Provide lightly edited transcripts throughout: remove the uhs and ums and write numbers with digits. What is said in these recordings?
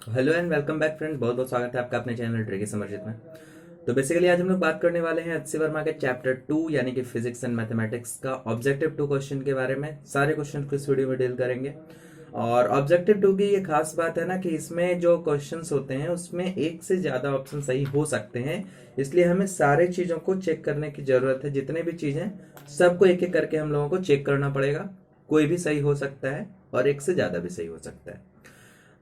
Hello and welcome back friends, बहुत बहुत स्वागत है आपका अपने चैनल ट्रिकी समर्जित में। तो बेसिकली आज हम लोग बात करने वाले हैं एचसी वर्मा के चैप्टर 2 यानी कि फिजिक्स एंड मैथमेटिक्स का ऑब्जेक्टिव 2 क्वेश्चन के बारे में। सारे क्वेश्चन को इस वीडियो में डील करेंगे। और ऑब्जेक्टिव 2 की ये खास बात है ना कि इसमें जो क्वेश्चंस होते हैं उसमें एक से ज्यादा ऑप्शन सही हो सकते हैं, इसलिए हमें सारे चीजों को चेक करने की जरूरत है। जितने भी चीजें सबको एक एक करके हम लोगों को चेक करना पड़ेगा। कोई भी सही हो सकता है और एक से ज्यादा भी सही हो सकता है।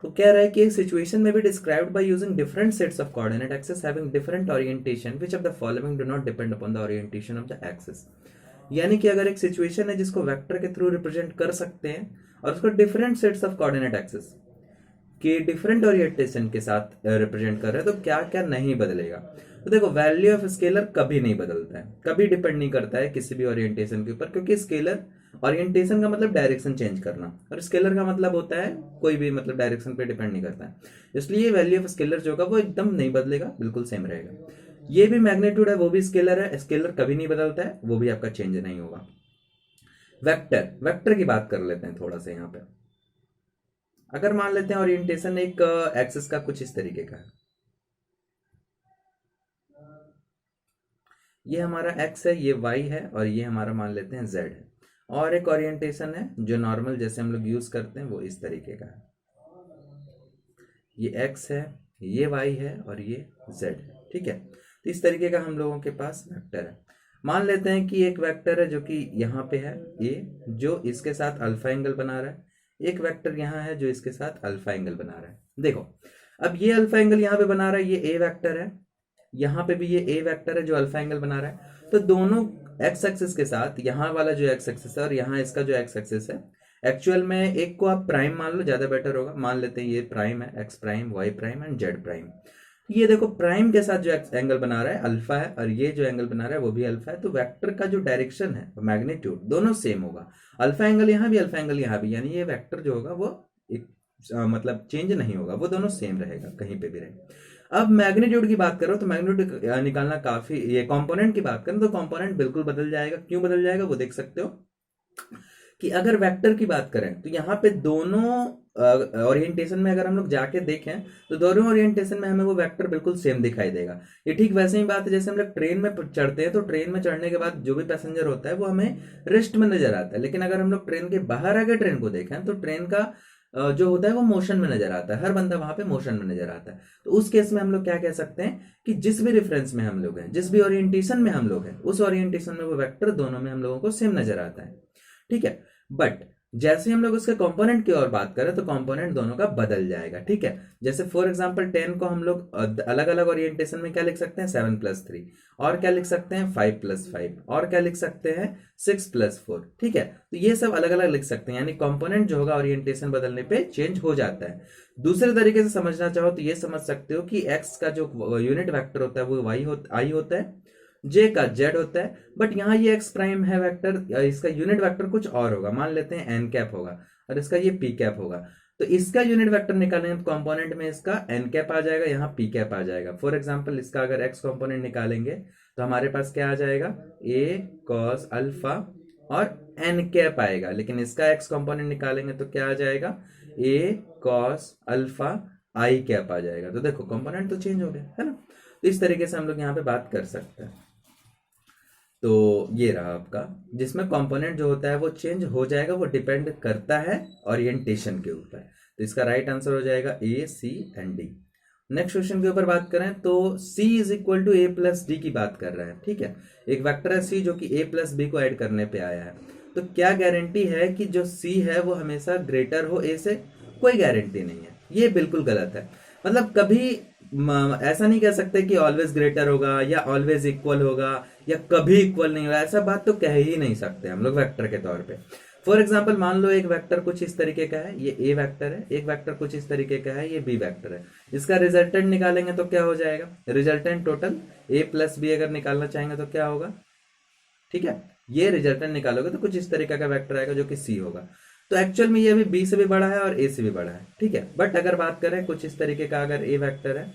तो कह रहा है कि एक सिचुएशन में be described by using different sets of coordinate axis having different orientation which of the following do not depend upon the orientation of the axis. यानी कि अगर एक सिचुएशन है जिसको वेक्टर के थ्रू रिप्रेजेंट कर सकते हैं और उसको different sets of coordinate axis कि डिफरेंट ओरिएंटेशन के साथ रिप्रेजेंट कर रहे हैं तो क्या क्या नहीं बदलेगा। तो देखो, वैल्यू ऑफ स्केलर कभी नहीं बदलता है, कभी डिपेंड नहीं करता है किसी भी ओरिएंटेशन के ऊपर, क्योंकि स्केलर ओरिएंटेशन का मतलब डायरेक्शन चेंज करना और स्केलर का मतलब होता है कोई भी मतलब डायरेक्शन पे डिपेंड नहीं करता है। इसलिए वैल्यू ऑफ स्केलर जो होगा वो एकदम नहीं बदलेगा, बिल्कुल सेम रहेगा। ये भी मैग्नीट्यूड है, वो भी स्केलर है, स्केलर कभी नहीं बदलता है, वो भी आपका चेंज नहीं होगा। वेक्टर, वेक्टर की बात कर लेते हैं थोड़ा सा यहाँ पे। अगर मान लेते हैं ओरिएंटेशन एक एक्सिस का कुछ इस तरीके का है, ये हमारा एक्स है, ये वाई है और ये हमारा मान लेते हैं जेड है। और एक ओरिएंटेशन है जो नॉर्मल जैसे हम लोग यूज करते हैं वो इस तरीके का है, ये एक्स है, ये वाई है और ये जेड है। ठीक है, तो इस तरीके का हम लोगों के पास वेक्टर है। मान लेते हैं कि एक वेक्टर है जो कि यहाँ पे है ए, जो इसके साथ अल्फा एंगल बना रहा है। एक वेक्टर यहाँ है जो इसके साथ अल्फा एंगल बना रहा है। देखो, अब ये अल्फा एंगल यहाँ पे बना रहा है, ये ए वेक्टर है, यहाँ पे भी ये ए वेक्टर है जो अल्फा एंगल बना रहा है। तो दोनों एक्स एक्सिस के साथ यहाँ वाला जो एक्स एक्सिस है और यहाँ इसका जो एक्स एक्सिस है, एक्चुअल में एक को आप प्राइम मान लो, ज्यादा बेटर होगा। मान लेते हैं ये प्राइम है, X prime, Y prime and Z prime. ये देखो, प्राइम के साथ जो एंगल बना रहा है अल्फा है और ये जो एंगल बना रहा है वो भी अल्फा है। तो वेक्टर का जो डायरेक्शन है, मैग्नीट्यूड दोनों सेम होगा। अल्फा एंगल यहाँ भी, अल्फा एंगल यहाँ भी, यानी ये वेक्टर जो होगा वो एक मतलब चेंज नहीं होगा, वो दोनों सेम रहेगा कहीं पे भी रहे। अब मैग्नीट्यूड की बात करो तो मैग्नीट्यूड निकालना काफी, ये कंपोनेंट की बात करें तो कंपोनेंट बिल्कुल बदल जाएगा। क्यों बदल जाएगा वो देख सकते हो कि अगर वेक्टर की बात करें तो यहाँ पे दोनों ओरिएंटेशन में अगर हम लोग जाके देखें तो दोनों ओरिएंटेशन में हमें वो वेक्टर बिल्कुल सेम दिखाई देगा। ये ठीक वैसे ही बात है जैसे हम लोग ट्रेन में चढ़ते हैं तो ट्रेन में चढ़ने के बाद जो भी पैसेंजर होता है वो हमें रेस्ट में नजर आता है, लेकिन अगर हम लोग ट्रेन के बाहर आके ट्रेन को देखें तो ट्रेन का जो होता है वो मोशन में नजर आता है, हर बंदा वहां पे मोशन में नजर आता है। तो उस केस में हम लोग क्या कह सकते हैं कि जिस भी रेफरेंस में हम लोग हैं, जिस भी ओरिएंटेशन में हम लोग हैं, उस ओरिएंटेशन में वो वेक्टर दोनों में हम लोगों को सेम नजर आता है। ठीक है, बट जैसे हम लोग उसके कंपोनेंट की ओर बात करें तो कंपोनेंट दोनों का बदल जाएगा। ठीक है, जैसे फॉर एग्जांपल 10 को हम लोग अलग अलग ओरिएंटेशन में क्या लिख सकते हैं, 7+3, और क्या लिख सकते हैं 5+5, और क्या लिख सकते हैं 6+4। ठीक है, तो ये सब अलग अलग लिख सकते हैं, यानी कंपोनेंट जो होगा ओरिएंटेशन बदलने पे चेंज हो जाता है। दूसरे तरीके से समझना चाहो तो ये समझ सकते हो कि एक्स का जो यूनिट वेक्टर होता है वो आई होता है, जे का जेड होता है, बट यहाँ ये एक्स प्राइम है वेक्टर, इसका यूनिट वेक्टर कुछ और होगा, मान लेते हैं एन कैप होगा और इसका ये पी कैप होगा। तो इसका यूनिट वेक्टर निकालेंगे तो कंपोनेंट में इसका एन कैप आ जाएगा, यहाँ पी कैप आ जाएगा। फॉर एग्जांपल इसका अगर एक्स कंपोनेंट निकालेंगे तो हमारे पास क्या आ जाएगा, ए कॉस अल्फा और एन कैप आएगा, लेकिन इसका एक्स कंपोनेंट निकालेंगे तो क्या आ जाएगा, ए कॉस अल्फा आई कैप आ जाएगा। तो देखो कंपोनेंट तो चेंज हो गया है ना। तो इस तरीके से हम लोग यहाँ पे बात कर सकते हैं। तो ये रहा आपका, जिसमें कंपोनेंट जो होता है वो चेंज हो जाएगा, वो डिपेंड करता है ओरिएंटेशन के ऊपर। तो इसका राइट आंसर हो जाएगा A, C and D. Next question के ऊपर बात करें तो c is equal to A plus D की बात कर रहा है। ठीक है, एक वेक्टर है c जो कि a प्लस बी को ऐड करने पे आया है। तो क्या गारंटी है कि जो c है वो हमेशा ग्रेटर हो a से? कोई गारंटी नहीं है, ये बिल्कुल गलत है। मतलब कभी ऐसा नहीं कह सकते कि ऑलवेज ग्रेटर होगा या ऑलवेज इक्वल होगा या कभी इक्वल नहीं होगा, ऐसा बात तो कह ही नहीं सकते हम लोग वेक्टर के तौर पे। फॉर एग्जाम्पल मान लो एक वेक्टर कुछ इस तरीके का है, ये ए वेक्टर है, एक वेक्टर कुछ इस तरीके का है, ये बी वेक्टर है। इसका रिजल्टेंट निकालेंगे तो क्या हो जाएगा, resultant total A plus B अगर निकालना चाहेंगे तो क्या होगा। ठीक है, ये रिजल्टेंट निकालोगे तो कुछ इस तरीके का वेक्टर आएगा जो कि सी होगा। तो एक्चुअल में ये अभी बी से भी बड़ा है और ए से भी बड़ा है। ठीक है, बट अगर बात करें कुछ इस तरीके का, अगर ए वेक्टर है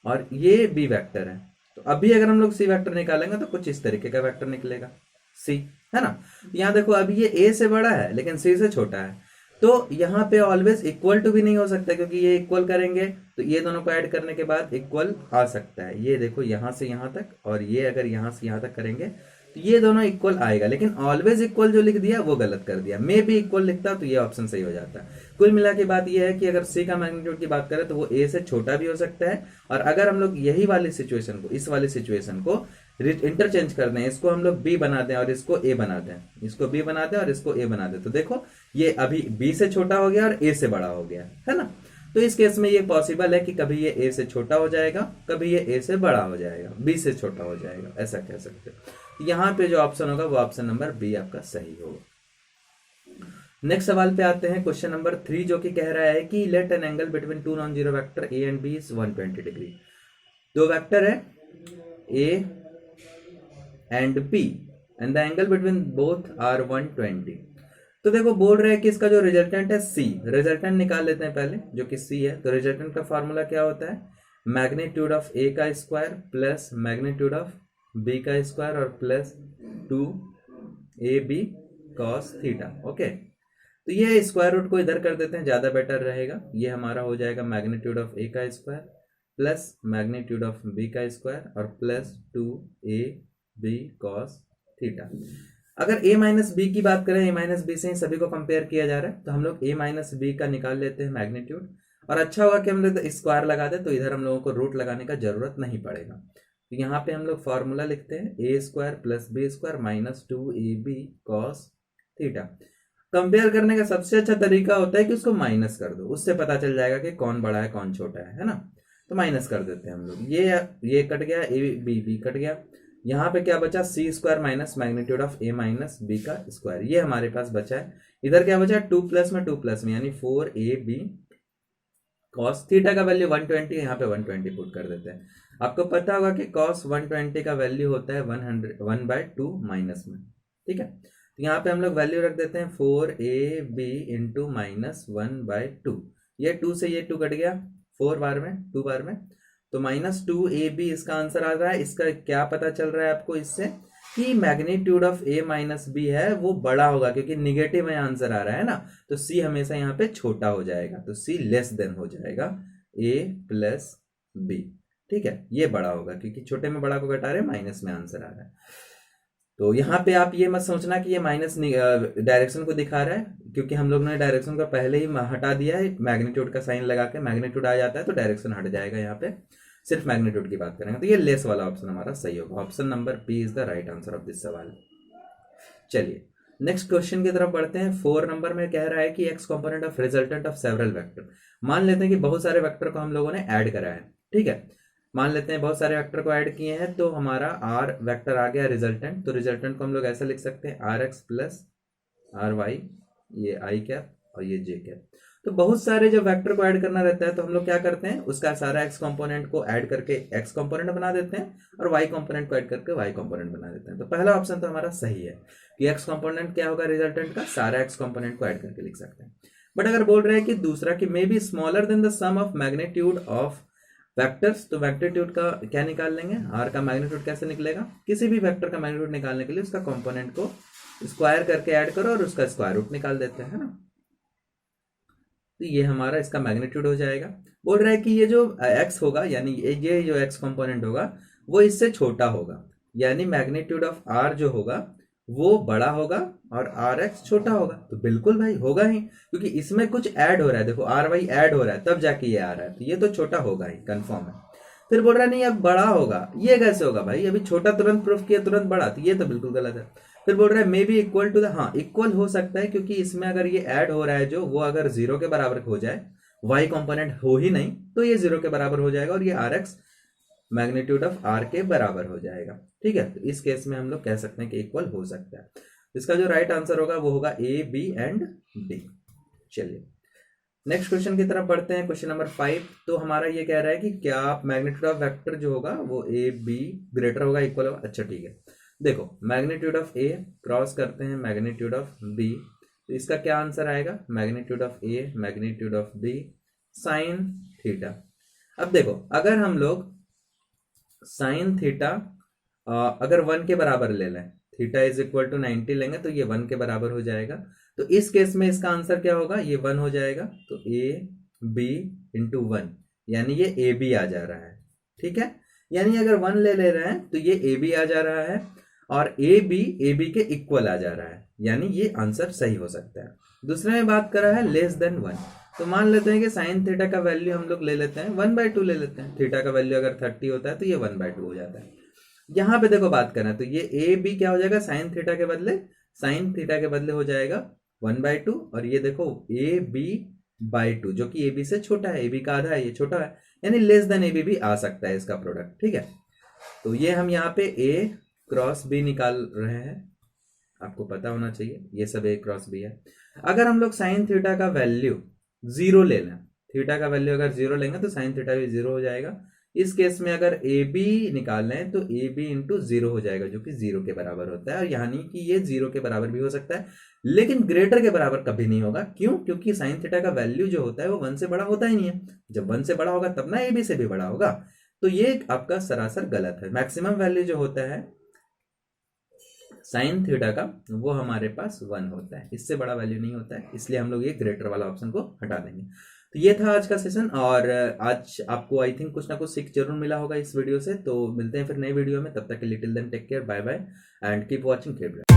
और ये बी वेक्टर है, तो अभी अगर हम लोग सी वेक्टर निकालेंगे तो कुछ इस तरीके का वेक्टर निकलेगा, सी, है ना। यहाँ देखो अभी ये ए से बड़ा है लेकिन सी से छोटा है, तो यहाँ पे ऑलवेज इक्वल टू भी नहीं हो सकता, क्योंकि ये इक्वल करेंगे तो ये दोनों को ऐड करने के बाद इक्वल आ सकता है। ये देखो यहाँ से यहाँ तक, और ये अगर यहाँ से यहाँ तक करेंगे तो ये दोनों इक्वल आएगा, लेकिन ऑलवेज इक्वल जो लिख दिया वो गलत कर दिया। मे भी इक्वल लिखता तो ये ऑप्शन सही हो जाता। कुल मिला के बात ये है कि अगर सी का मैग्नीट्यूड की बात करें तो वो ए से छोटा भी हो सकता है, और अगर हम लोग यही वाली सिचुएशन को, इस वाली सिचुएशन को इंटरचेंज कर दें, इसको हम लोग बी बना दें और इसको ए बना दें, इसको बी बना दें और इसको ए बना दें, तो देखो ये अभी बी से छोटा हो गया और ए से बड़ा हो गया, है ना। तो इस केस में ये पॉसिबल है कि कभी ये ए से छोटा हो जाएगा, कभी ये ए से बड़ा हो जाएगा, बी से छोटा हो जाएगा, ऐसा कह सकते हो। यहाँ पे जो ऑप्शन होगा वो ऑप्शन नंबर बी आपका सही होगा। नेक्स्ट सवाल पे आते हैं, क्वेश्चन नंबर 3, जो कि कह रहा है कि let an angle between two non zero vector A and B is 120 degree. दो वेक्टर है A and B and the angle between both are 120। तो देखो बोल रहे हैं कि इसका जो रिजल्टेंट है सी, रिजल्टेंट निकाल लेते हैं पहले, जो कि सी है। तो रिजल्टेंट का फॉर्मूला क्या होता है, मैग्नीट्यूड ऑफ ए का square plus magnitude of B का स्क्वायर और plus 2ab cos theta. Okay, तो ये स्क्वायर रूट को इधर कर देते हैं, ज्यादा बेटर रहेगा। ये हमारा हो जाएगा मैग्नीट्यूड ऑफ ए का square plus magnitude of B का स्क्वायर और प्लस 2ab cos थीटा। अगर a माइनस बी की बात करें, a माइनस बी से ही सभी को कंपेयर किया जा रहा है, तो हम लोग a माइनस बी का निकाल लेते हैं मैग्नीट्यूड। और अच्छा हुआ कि हम लोग स्क्वायर लगा दे, तो इधर हम लोगों को रूट लगाने का जरूरत नहीं पड़ेगा। तो यहाँ पे हम लोग फॉर्मूला लिखते हैं A square plus B square minus 2ab cos theta. Compare करने का सबसे अच्छा तरीका होता है कि उसको माइनस कर दो, उससे पता चल जाएगा कि कौन बड़ा है कौन छोटा है ना। तो माइनस कर देते हैं हम लोग, ये कट गया, ए बी कट गया। यहाँ पे क्या बचा, C square minus magnitude of A minus B का स्क्वायर, ये हमारे पास बचा है। इधर क्या बचा, 2 प्लस में 2 प्लस में, यानी 4ab cos थीटा का वैल्यू 120, यहाँ पे 120 पुट कर देते हैं। आपको पता होगा कि cos 120 का वैल्यू होता है 1/2 माइनस में, ठीक है। तो यहाँ पे हम लोग वैल्यू रख देते हैं 4ab इंटू माइनस 1/2। ये 2 से ये 2 कट गया, 4 बार में 2 बार में, तो माइनस 2ab इसका आंसर आ रहा है। इसका क्या पता चल रहा है आपको इससे, कि magnitude of a minus B है वो बड़ा होगा, क्योंकि निगेटिव में आंसर आ रहा है ना, तो c हमेशा यहाँ पे छोटा हो जाएगा, तो c लेस देन हो जाएगा a प्लस बी, ठीक है। ये बड़ा होगा क्योंकि छोटे में बड़ा को घटा रहे, माइनस में आंसर आ रहा है। तो यहाँ पे आप ये मत सोचना कि ये माइनस डायरेक्शन को दिखा रहा है, क्योंकि हम लोग ने डायरेक्शन का पहले ही हटा दिया है, मैग्नीट्यूड का साइन लगा के मैग्नीट्यूड आ जाता है तो डायरेक्शन हट जाएगा। यहाँ पे सिर्फ मैग्नीट्यूड की बात करेंगे, तो ये लेस वाला ऑप्शन हमारा सही होगा। Option number B is the right answer of this सवाल। चलिए नेक्स्ट क्वेश्चन की तरफ बढ़ते हैं। 4 नंबर में कह रहा है कि x component of resultant of several vector. मान लेते हैं कि बहुत सारे वेक्टर को हम लोगों ने ऐड करा है, ठीक है। मान लेते हैं बहुत सारे वेक्टर को ऐड किए हैं, तो हमारा आर वेक्टर आ गया रिजल्टेंट। तो रिजल्टेंट को हम लोग ऐसा लिख सकते हैं R X plus R Y, ये आई कैप और ये जे कैप। तो बहुत सारे जब वेक्टर को ऐड करना रहता है तो हम लोग क्या करते हैं, उसका सारा एक्स कंपोनेंट को ऐड करके एक्स कंपोनेंट बना देते हैं और वाई कंपोनेंट को ऐड करके वाई कंपोनेंट बना देते हैं। तो पहला ऑप्शन तो हमारा सही है कि एक्स कंपोनेंट क्या होगा रिजल्टेंट का, सारा एक्स कंपोनेंट को ऐड करके लिख सकते हैं। बट अगर बोल रहे हैं कि दूसरा कि may be smaller than the sum of magnitude of vectors, तो मैग्नीट्यूड का क्या निकाल लेंगे, आर का मैग्नीट्यूड कैसे निकलेगा, किसी भी वेक्टर का मैग्नीट्यूड निकालने के लिए उसका कंपोनेंट को स्क्वायर करके ऐड करो और उसका स्क्वायर रूट निकाल देते हैं ना। तो ये हमारा इसका मैग्नीट्यूड हो जाएगा। बोल रहा है कि ये जो x होगा, यानी ये जो x कंपोनेंट होगा वो इससे छोटा होगा, यानी मैग्नीट्यूड ऑफ r जो होगा वो बड़ा होगा और rx छोटा होगा। तो बिल्कुल भाई होगा ही, क्योंकि इसमें कुछ ऐड हो रहा है, देखो ry ऐड हो रहा है तब जाके ये आ रहा है, तो ये तो छोटा होगा ही, कंफर्म है। फिर बोल रहा है नहीं अब बड़ा होगा, ये कैसे होगा भाई, अभी छोटा तुरंत प्रूफ किया तुरंत बड़ा, तो ये तो बिल्कुल गलत है। फिर बोल रहा है may be equal to the, हाँ इक्वल हो सकता है, क्योंकि इसमें अगर ये ऐड हो रहा है जो, वो अगर 0 के बराबर हो जाए, y कंपोनेंट हो ही नहीं, तो ये 0 के बराबर हो जाएगा और ये rx मैग्नीट्यूड ऑफ r के बराबर हो जाएगा, ठीक है। तो इस केस में हम लोग कह सकते हैं कि इक्वल हो सकता है। इसका जो राइट आंसर होगा वो होगा ए, बी एंड डी। चलिए नेक्स्ट क्वेश्चन की तरफ बढ़ते हैं, क्वेश्चन नंबर 5। तो हमारा ये कह रहा है कि क्या मैग्नीट्यूड ऑफ वेक्टर जो होगा वो ए बी ग्रेटर होगा, इक्वल होगा। अच्छा ठीक है, देखो मैग्नीट्यूड ऑफ ए क्रॉस करते हैं मैग्नीट्यूड ऑफ बी, तो इसका क्या आंसर आएगा, magnitude of A magnitude of B sine theta. अब देखो अगर हम लोग साइन थीटा अगर 1 के बराबर ले लें, थीटा इज इक्वल टू 90 लेंगे तो ये 1 के बराबर हो जाएगा। तो इस केस में इसका आंसर क्या होगा, ये 1 हो जाएगा, तो ए बी इंटू 1, यानी ये ए बी आ जा रहा है। ठीक है, यानी अगर 1 ले रहे हैं तो ये ए बी आ जा रहा है और ए बी के इक्वल आ जा रहा है, यानी ये आंसर सही हो सकता है। दूसरे में बात करा है लेस देन 1, तो मान लेते हैं कि साइन थीटा का वैल्यू हम लोग ले लेते हैं 1/2 ले लेते हैं। थीटा का वैल्यू अगर 30 होता है तो ये 1/2 हो जाता है। यहाँ पे देखो बात करें तो ये ए बी क्या हो जाएगा, साइन थीटा के बदले हो जाएगा 1/2, और ये देखो ए बी बाई 2 जो कि ए बी से छोटा है, ए बी का आधा है, ये छोटा है, यानी लेस देन ए बी भी आ सकता है इसका प्रोडक्ट। ठीक है, तो ये हम यहाँ पे ए क्रॉस बी निकाल रहे हैं, आपको पता होना चाहिए ये सब ए क्रॉस बी है। अगर हम लोग साइन थीटा का वैल्यू 0 ले लें, थीटा का वैल्यू अगर 0 लेंगे तो साइन थीटा भी 0 हो जाएगा। इस केस में अगर ए बी निकाल लें तो ए बी इंटू 0 हो जाएगा, जो कि 0 के बराबर होता है, और यानी कि ये 0 के बराबर भी हो सकता है, लेकिन ग्रेटर के बराबर कभी नहीं होगा। क्यों? क्योंकि साइन थीटा का वैल्यू जो होता है वो 1 से बड़ा होता ही नहीं है। जब 1 से बड़ा होगा तब ना ए बी से भी बड़ा होगा, तो ये आपका सरासर गलत है। मैक्सिमम वैल्यू जो होता है साइन थीटा का वो हमारे पास 1 होता है, इससे बड़ा वैल्यू नहीं होता है, इसलिए हम लोग ये ग्रेटर वाला ऑप्शन को हटा देंगे। तो ये था आज का सेशन, और आज आपको आई थिंक कुछ ना कुछ सीख जरूर मिला होगा इस वीडियो से। तो मिलते हैं फिर नए वीडियो में, तब तक के लिए till then take care, bye bye and keep watching.